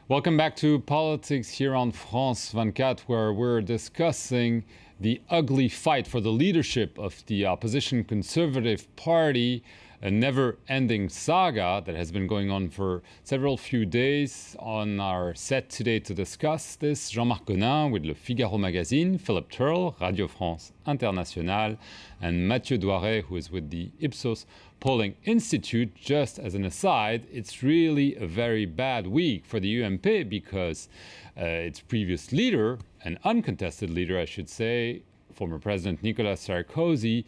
Welcome back to Politics here on France 24, where we're discussing the ugly fight for the leadership of the opposition Conservative Party, a never-ending saga that has been going on for few days. On our set today to discuss this, Jean-Marc Gonin with Le Figaro magazine, Philip Turle, Radio France Internationale, and Mathieu Douaret, who is with the Ipsos Polling Institute. Just as an aside, it's really a very bad week for the UMP because its previous leader, an uncontested leader, I should say, former President Nicolas Sarkozy,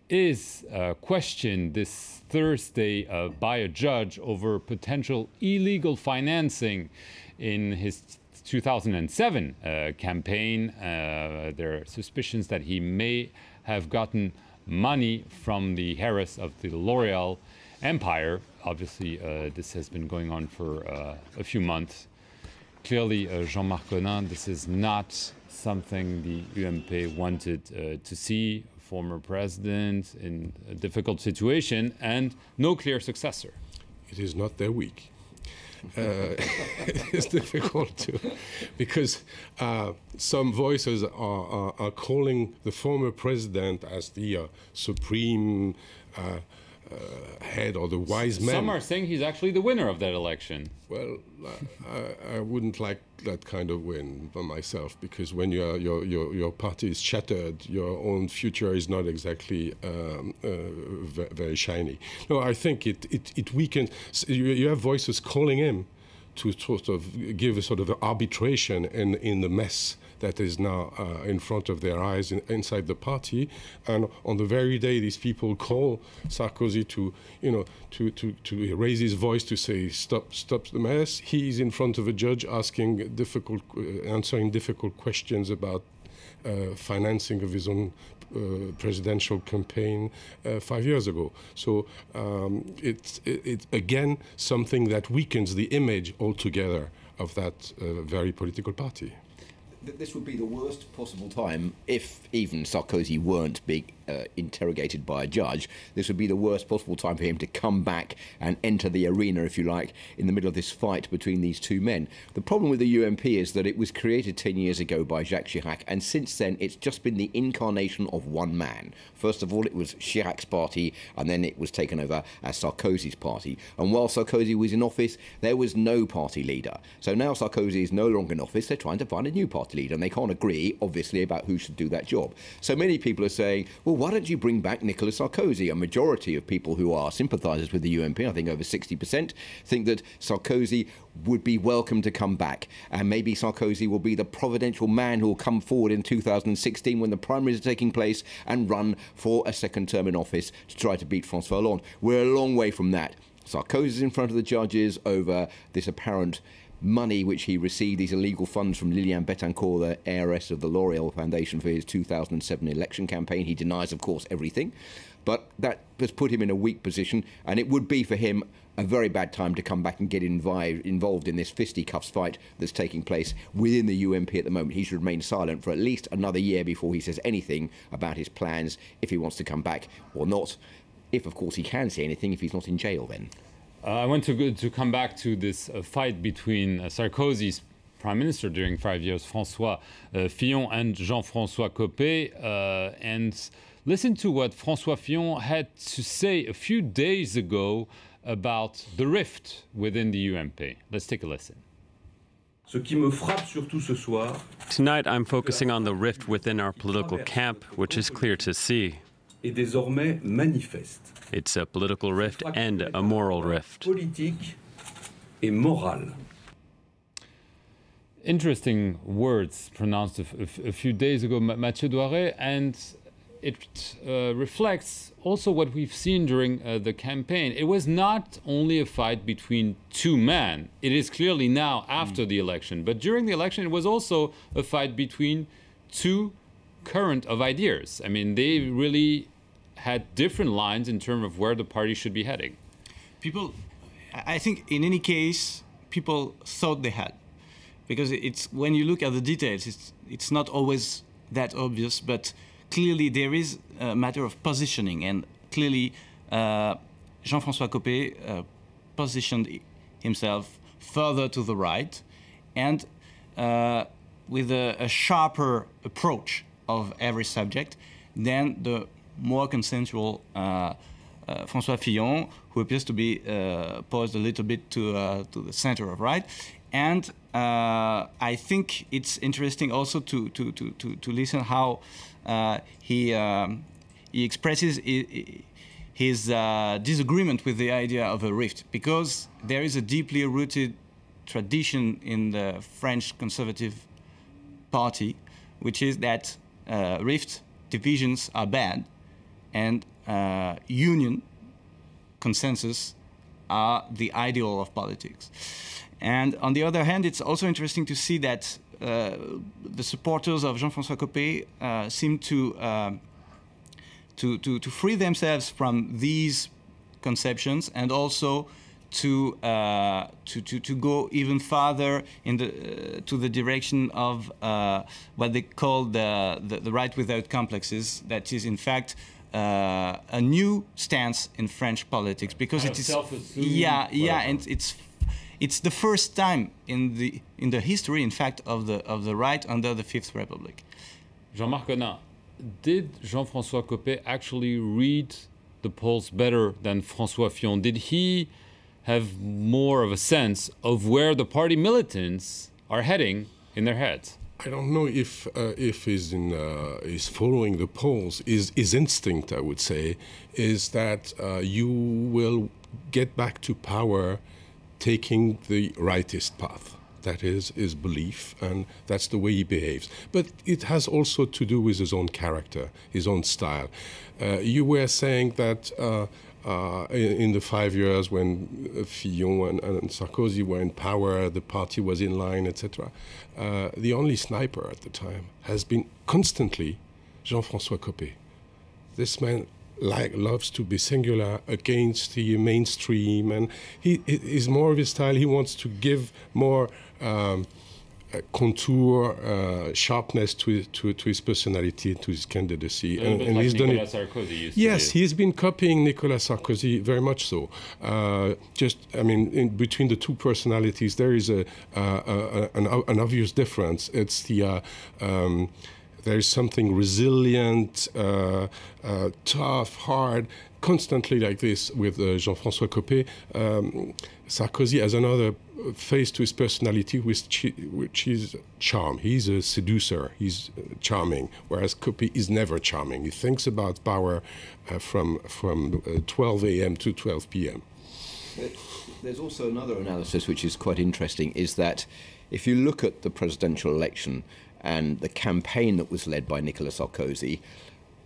is questioned this Thursday by a judge over potential illegal financing in his 2007 campaign. There are suspicions that he may have gotten money from the heiress of the L'Oréal empire. Obviously, this has been going on for a few months. Clearly, Jean-Marc Gonin, this is not something the UMP wanted to see. Former president in a difficult situation and no clear successor. It is not their week. It's difficult to, because some voices are calling the former president as the supreme head or the wise man. Some are saying he's actually the winner of that election. Well, I wouldn't like that kind of win by myself, because when your party is shattered, your own future is not exactly very shiny. No, I think it weakens. You have voices calling him to sort of give a sort of arbitration in the mess that is now in front of their eyes inside the party. And on the very day these people call Sarkozy to raise his voice to say stop the mess, he's in front of a judge asking answering difficult questions about financing of his own presidential campaign 5 years ago. So it's again something that weakens the image altogether of that very political party. This would be the worst possible time, if even Sarkozy weren't being interrogated by a judge. This would be the worst possible time for him to come back and enter the arena, if you like, in the middle of this fight between these two men. The problem with the UMP is that it was created 10 years ago by Jacques Chirac, and since then it's just been the incarnation of one man. First of all, it was Chirac's party, and then it was taken over as Sarkozy's party. And while Sarkozy was in office, there was no party leader. So now Sarkozy is no longer in office, they're trying to find a new party leader, and they can't agree, obviously, about who should do that job. So many people are saying, well, why don't you bring back Nicolas Sarkozy? A majority of people who are sympathisers with the UMP, I think over 60%, think that Sarkozy would be welcome to come back. And maybe Sarkozy will be the providential man who will come forward in 2016 when the primaries are taking place and run for a second term in office to try to beat François Hollande. We're a long way from that. Sarkozy's in front of the judges over this apparent money which he received, these illegal funds from Liliane Bettencourt, the heiress of the L'Oréal Foundation, for his 2007 election campaign. He denies, of course, everything. But that has put him in a weak position, and it would be for him a very bad time to come back and get involved in this fisticuffs fight that's taking place within the UMP at the moment. He should remain silent for at least another year before he says anything about his plans, if he wants to come back or not. If, of course, he can say anything if he's not in jail then. I want to come back to this fight between Sarkozy's prime minister during 5 years, François Fillon, and Jean-François Copé, and listen to what François Fillon had to say a few days ago about the rift within the UMP. Let's take a listen. Tonight I'm focusing on the rift within our political camp, which is clear to see. It's a political rift and a moral rift. Interesting words pronounced a few days ago, Mathieu Douaret, and it reflects also what we've seen during the campaign. It was not only a fight between two men. It is clearly now after the election, but during the election it was also a fight between two current of ideas. I mean, they really had different lines in terms of where the party should be heading. People, I think in any case, people thought they had. Because it's, when you look at the details, it's not always that obvious, but clearly there is a matter of positioning, and clearly Jean-François Copé positioned himself further to the right, and with a sharper approach of every subject than the more consensual François Fillon, who appears to be posed a little bit to the center of right. And I think it's interesting also to listen how he expresses his disagreement with the idea of a rift, because there is a deeply rooted tradition in the French Conservative Party, which is that rift divisions are bad, and union, consensus, are the ideal of politics. And on the other hand, it's also interesting to see that the supporters of Jean-François Copé seem to free themselves from these conceptions, and also to go even farther in to the direction of what they call the right without complexes. That is, in fact, a new stance in French politics, because it is and it's the first time in the history, in fact, of the right under the Fifth Republic. Jean-Marc Conan, did Jean-François Copé actually read the polls better than François Fillon? Did he have more of a sense of where the party militants are heading in their heads? I don't know if he's following the polls. His instinct, I would say, is that you will get back to power taking the rightist path. That is his belief, and that's the way he behaves. But it has also to do with his own character, his own style. You were saying that in the 5 years when Fillon and Sarkozy were in power, the party was in line, etc. The only sniper at the time has been constantly Jean-François Copé. This man loves to be singular against the mainstream, and he is more of his style. He wants to give more contour, sharpness to his personality, to his candidacy, and like he's done it. Sarkozy used Yes, to he's been copying Nicolas Sarkozy very much so. In between the two personalities, there is an obvious difference. It's the there is something resilient, tough, hard, constantly like this with Jean-François Copé. Sarkozy has another face to his personality, which is charm. He's a seducer. He's charming, whereas Copé is never charming. He thinks about power from 12 a.m. to 12 p.m. There's also another analysis which is quite interesting, is that if you look at the presidential election and the campaign that was led by Nicolas Sarkozy,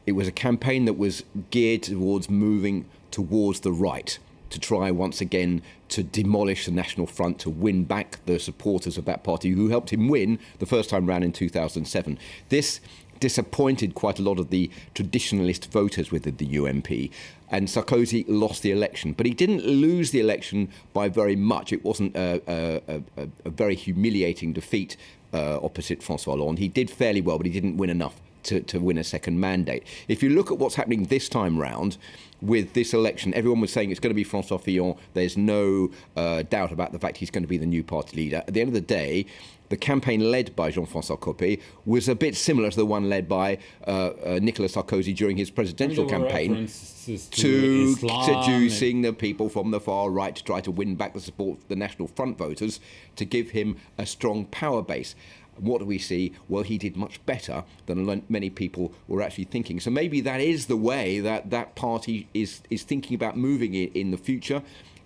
it was a campaign that was geared towards moving towards the right, to try once again to demolish the National Front, to win back the supporters of that party who helped him win the first time round in 2007. This disappointed quite a lot of the traditionalist voters within the UMP, and Sarkozy lost the election. But he didn't lose the election by very much. It wasn't a very humiliating defeat opposite François Hollande. He did fairly well, but he didn't win enough to win a second mandate. If you look at what's happening this time round with this election, everyone was saying it's going to be François Fillon. There's no doubt about the fact he's going to be the new party leader. At the end of the day, the campaign led by Jean-François Copé was a bit similar to the one led by Nicolas Sarkozy during his presidential campaign, to seducing the people from the far right to try to win back the support of the National Front voters, to give him a strong power base. What do we see? Well, he did much better than many people were actually thinking. So maybe that is the way that that party is thinking about moving in the future.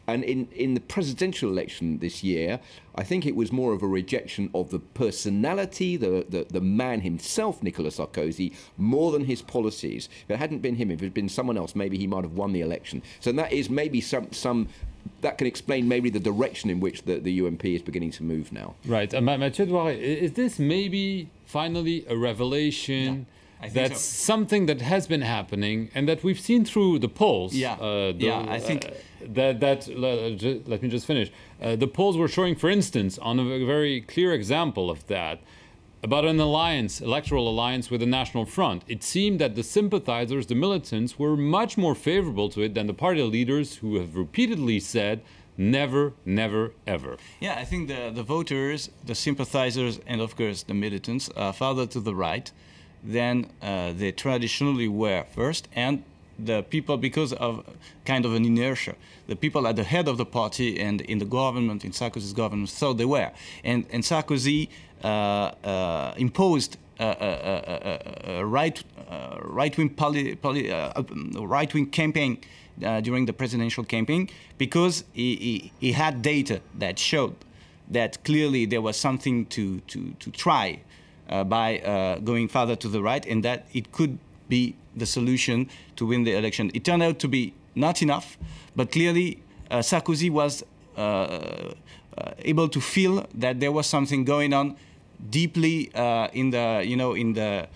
And in the presidential election this year, I think it was more of a rejection of the personality, the man himself, Nicolas Sarkozy, more than his policies. If it hadn't been him, if it had been someone else, maybe he might have won the election. So that is maybe some that can explain maybe the direction in which the UMP is beginning to move now. Right. Mathieu Douaré, is this maybe finally a revelation? Yeah. That's something that has been happening and that we've seen through the polls. I think let me just finish. The polls were showing, for instance, on a very clear example of that, about an alliance, electoral alliance with the National Front. It seemed that the sympathizers, the militants, were much more favorable to it than the party leaders, who have repeatedly said Never, never, ever. Yeah, I think the voters, the sympathizers, and of course the militants are farther to the right than they traditionally were first, and the people, because of kind of an inertia, the people at the head of the party and in the government, in Sarkozy's government, thought they were. And Sarkozy imposed a right-wing campaign during the presidential campaign, because he had data that showed that clearly there was something to try by going farther to the right, and that it could be the solution to win the election. It turned out to be not enough, but clearly Sarkozy was able to feel that there was something going on deeply in the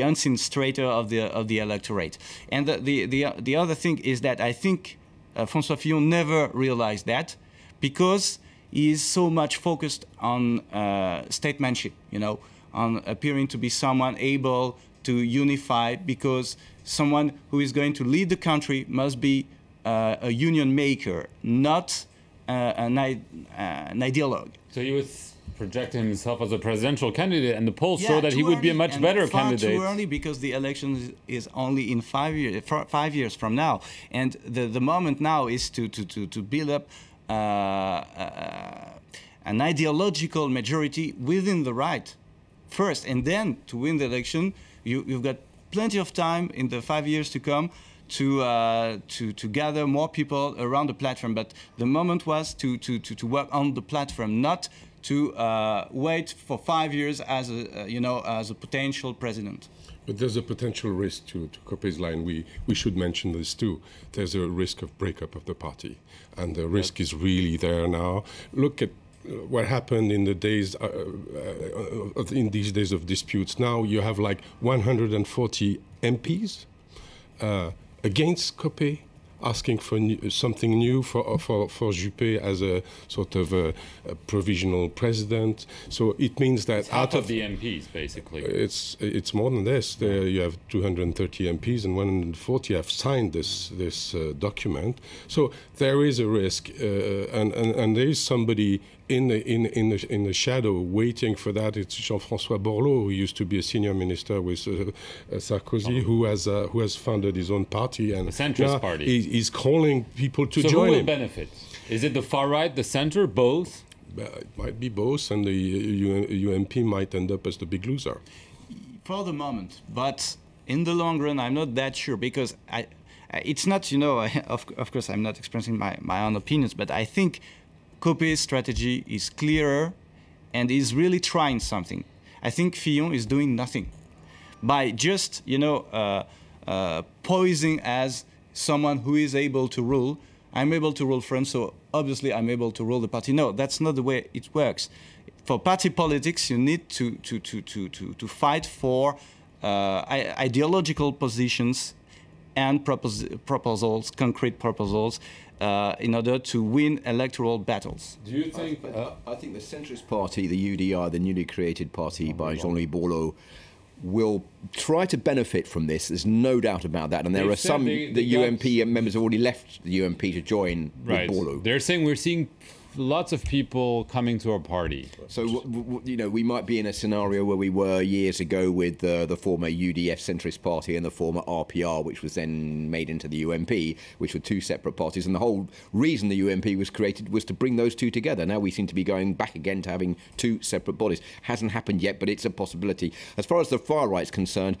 unseen strata of the electorate. And the other thing is that I think François Fillon never realized that, because he is so much focused on statesmanship, on appearing to be someone able to unify, because someone who is going to lead the country must be a union maker, not an ideologue. So he was projecting himself as a presidential candidate, and the polls show that he too would be a early, much and better far candidate. Too early, because the election is only in 5 years from now, and the moment now is to build up an ideological majority within the right first, and then to win the election. You've got plenty of time in the 5 years to come to gather more people around the platform. But the moment was to work on the platform, not to wait for 5 years as a potential president. But there's a potential risk to Copé's line. We should mention this too. There's a risk of breakup of the party, and the risk is really there now. Look at what happened in the days in these days of disputes. Now you have like 140 MPs against Copé, asking for something new for Juppé as a sort of a provisional president. So it means that it's half of the MPs, basically. It's more than this. There you have 230 MPs, and 140 have signed this document. So there is a risk, and there is somebody in the shadow waiting for that. It's Jean-François Borloo, who used to be a senior minister with Sarkozy, who has founded his own party, and the centrist party. He's calling people to join him. So who will benefit? Is it the far right, the center, both? It might be both, and the UMP might end up as the big loser. For the moment, but in the long run, I'm not that sure, because it's not, of course, I'm not expressing my own opinions, but I think Copé's strategy is clearer and is really trying something. I think Fillon is doing nothing by just, posing as someone who is able to rule. I'm able to rule France, so obviously I'm able to rule the party. No, that's not the way it works. For party politics, you need to fight for ideological positions and proposals, concrete proposals, in order to win electoral battles. Do you think? I think the centrist party, the UDI, the newly created party by Jean-Louis Borloo, will try to benefit from this. There's no doubt about that. And there are some the UMP members have already left the UMP to join with Borloo. They're saying we're seeing lots of people coming to our party. So, we might be in a scenario where we were years ago with the former UDF centrist party and the former RPR, which was then made into the UMP, which were two separate parties. And the whole reason the UMP was created was to bring those two together. Now we seem to be going back again to having two separate bodies. Hasn't happened yet, but it's a possibility. As far as the far right's concerned,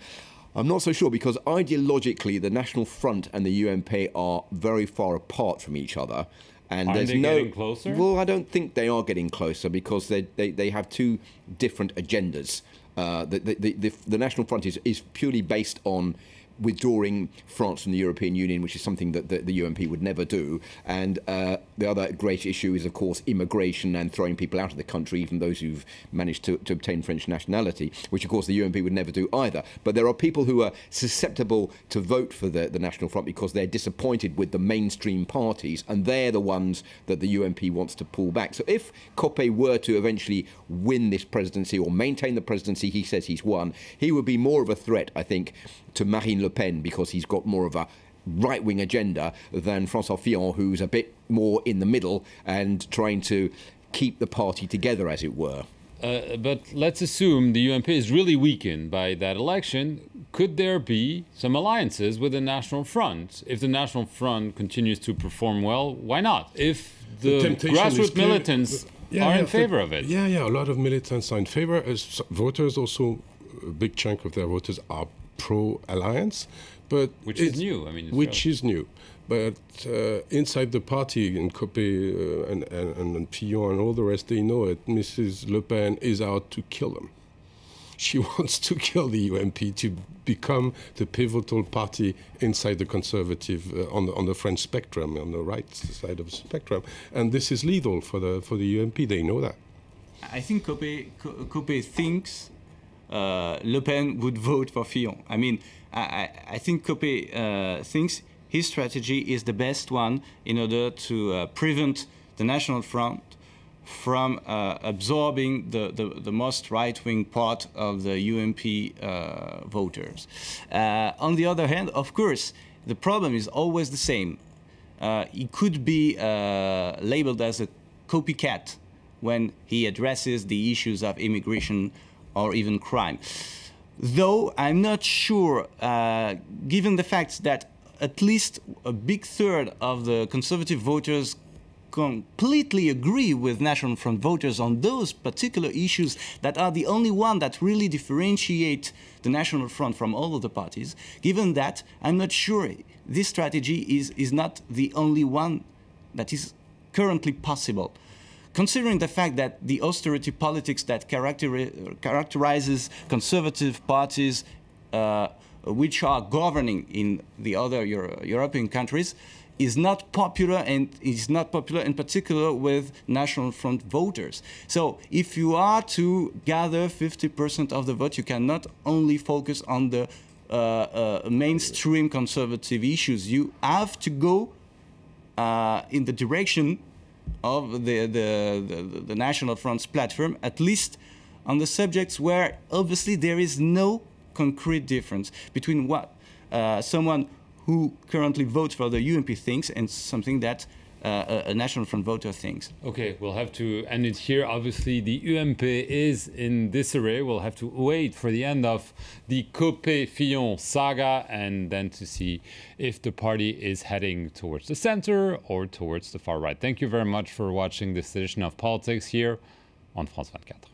I'm not so sure, because ideologically the National Front and the UMP are very far apart from each other. And Aren't they getting closer? Well, I don't think they are getting closer, because they have two different agendas. The National Front is purely based on withdrawing France from the European Union, which is something that the UMP would never do. And the other great issue is, of course, immigration and throwing people out of the country, even those who've managed to obtain French nationality, which, of course, the UMP would never do either. But there are people who are susceptible to vote for the National Front because they're disappointed with the mainstream parties, and they're the ones that the UMP wants to pull back. So if Copé were to eventually win this presidency or maintain the presidency he says he's won, he would be more of a threat, I think, to Marine Le Pen, because he's got more of a right-wing agenda than François Fillon, who's a bit more in the middle and trying to keep the party together, as it were. But let's assume the UMP is really weakened by that election. Could there be some alliances with the National Front? If the National Front continues to perform well, why not? If the grassroots militants are in favor of it. Yeah, a lot of militants are in favor. As voters also, a big chunk of their voters are pro-alliance. But which is new. I mean, which is new. But inside the party, in Copé and Fillon and all the rest, they know it. Mrs. Le Pen is out to kill them. She wants to kill the UMP to become the pivotal party inside the conservative on the French spectrum, on the right side of the spectrum, and this is lethal for the UMP. They know that. I think Copé thinks Le Pen would vote for Fillon. I mean, I think Copé thinks his strategy is the best one in order to prevent the National Front from absorbing the most right-wing part of the UMP voters. On the other hand, of course, the problem is always the same. He could be labeled as a copycat when he addresses the issues of immigration or even crime. Though I'm not sure, given the fact that at least a big third of the conservative voters completely agree with National Front voters on those particular issues that are the only one that really differentiate the National Front from all of the parties. Given that, I'm not sure this strategy is not the only one that is currently possible. Considering the fact that the austerity politics that characterizes conservative parties which are governing in the other European countries is not popular, and is not popular in particular with National Front voters. So if you are to gather 50% of the vote, you cannot only focus on the mainstream conservative issues. You have to go in the direction of the National Front's platform, at least on the subjects where obviously there is no concrete difference between what someone who currently votes for the UMP thinks and something that a National Front voter thinks. Okay, we'll have to end it here. Obviously, the UMP is in disarray. We'll have to wait for the end of the Copé-Fillon saga and then to see if the party is heading towards the center or towards the far right. Thank you very much for watching this edition of Politics here on France 24.